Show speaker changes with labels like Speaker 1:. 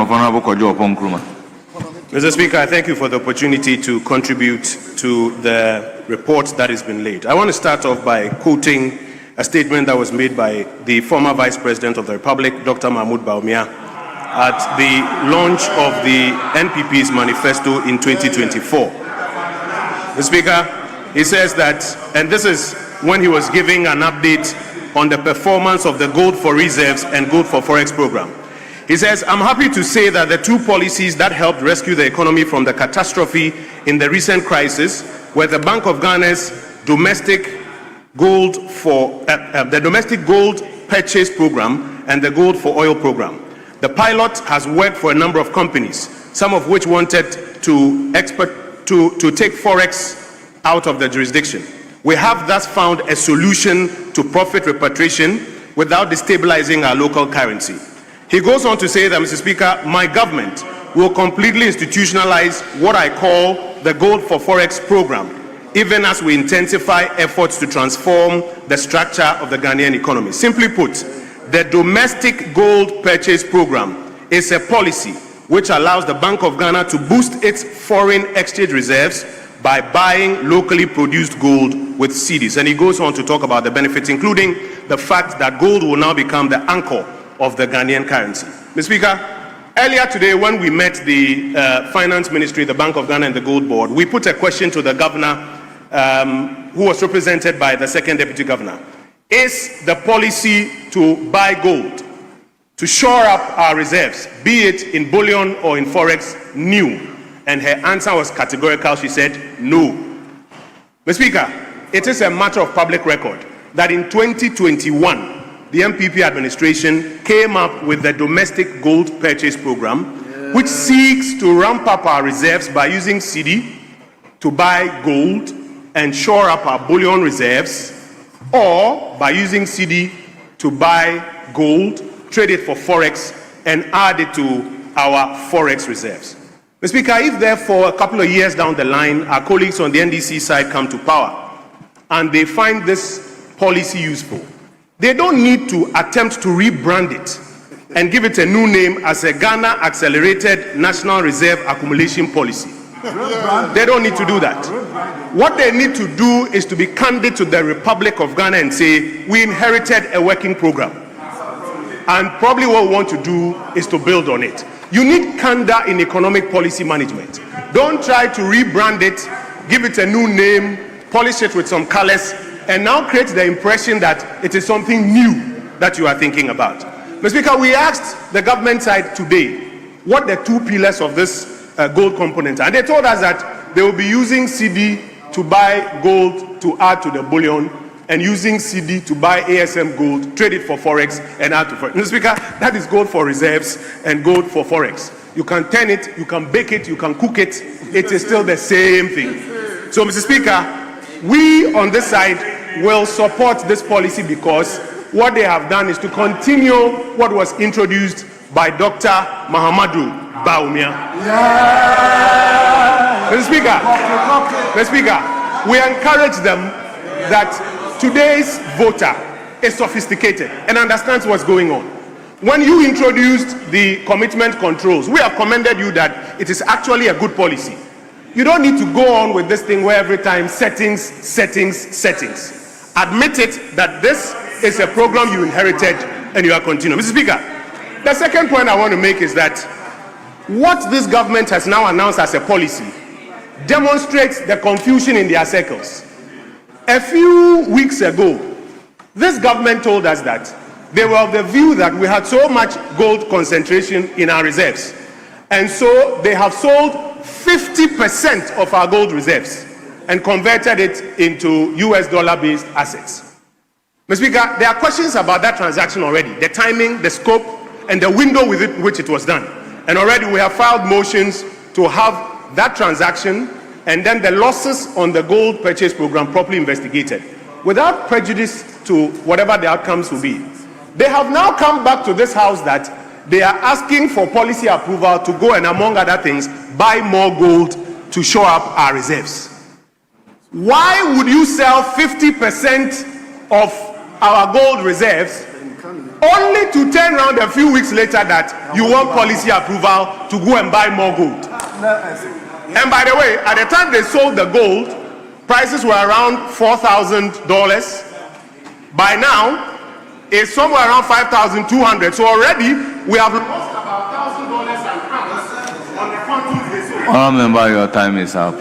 Speaker 1: of Honorable Kojo Oppong Nkrumah.
Speaker 2: Mr. Speaker, I thank you for the opportunity to contribute to the report that has been laid. I want to start off by quoting a statement that was made by the former Vice President of the Republic, Dr. Mahmoud Bawumia, at the launch of the NPP's manifesto in 2024. Mr. Speaker, he says that, and this is when he was giving an update on the performance of the Gold for Reserves and Gold for Forex program. He says, I'm happy to say that the two policies that helped rescue the economy from the catastrophe in the recent crisis were the Bank of Ghana's domestic gold for the domestic gold purchase program and the gold for oil program. The pilot has worked for a number of companies, some of which wanted to take Forex out of the jurisdiction. We have thus found a solution to profit repatriation without destabilizing our local currency. He goes on to say that, Mr. Speaker, my government will completely institutionalize what I call the Gold for Forex program, even as we intensify efforts to transform the structure of the Ghanaian economy. Simply put, the domestic gold purchase program is a policy which allows the Bank of Ghana to boost its foreign exchange reserves by buying locally produced gold with cedis. And he goes on to talk about the benefits, including the fact that gold will now become the anchor of the Ghanaian currency. Mr. Speaker, earlier today when we met the Finance Ministry, the Bank of Ghana and the Gold Board, we put a question to the governor who was represented by the second deputy governor. Is the policy to buy gold to shore up our reserves, be it in bullion or in Forex, new? And her answer was categorical. She said, no. Mr. Speaker, it is a matter of public record that in 2021, the MPP administration came up with the domestic gold purchase program, which seeks to ramp up our reserves by using cedi to buy gold and shore up our bullion reserves, or by using cedi to buy gold, trade it for Forex, and add it to our Forex reserves. Mr. Speaker, if therefore a couple of years down the line, our colleagues on the NDC side come to power and they find this policy useful, they don't need to attempt to rebrand it and give it a new name as a Ghana Accelerated National Reserve Accumulation Policy. They don't need to do that. What they need to do is to be candid to the Republic of Ghana and say, we inherited a working program. And probably what we want to do is to build on it. You need candor in economic policy management. Don't try to rebrand it, give it a new name, polish it with some colors, and now create the impression that it is something new that you are thinking about. Mr. Speaker, we asked the government side today what the two pillars of this gold component are. And they told us that they will be using cedi to buy gold to add to the bullion, and using cedi to buy ASM gold, trade it for Forex, and add to Forex. Mr. Speaker, that is gold for reserves and gold for Forex. You can turn it, you can bake it, you can cook it. It is still the same thing. So, Mr. Speaker, we on this side will support this policy because what they have done is to continue what was introduced by Dr. Mahamudu Bawumia. Yeah. Mr. Speaker, we encourage them that today's voter is sophisticated and understands what's going on. When you introduced the commitment controls, we have commended you that it is actually a good policy. You don't need to go on with this thing where every time settings. Admit it that this is a program you inherited and you are continuing. Mr. Speaker, the second point I want to make is that what this government has now announced as a policy demonstrates the confusion in their circles. A few weeks ago, this government told us that they were of the view that we had so much gold concentration in our reserves, and so they have sold 50% of our gold reserves and converted it into US dollar-based assets. Mr. Speaker, there are questions about that transaction already, the timing, the scope, and the window with which it was done. And already we have filed motions to have that transaction and then the losses on the gold purchase program properly investigated, without prejudice to whatever the outcomes will be. They have now come back to this house that they are asking for policy approval to go and, among other things, buy more gold to shore up our reserves. Why would you sell 50% of our gold reserves only to turn around a few weeks later that you want policy approval to go and buy more gold. And by the way, at the time they sold the gold, prices were around $4,000. By now, it's somewhere around $5,200. So already we have lost about $1,000 an ounce on the quantum they sold.
Speaker 1: Honourable member, your time is up.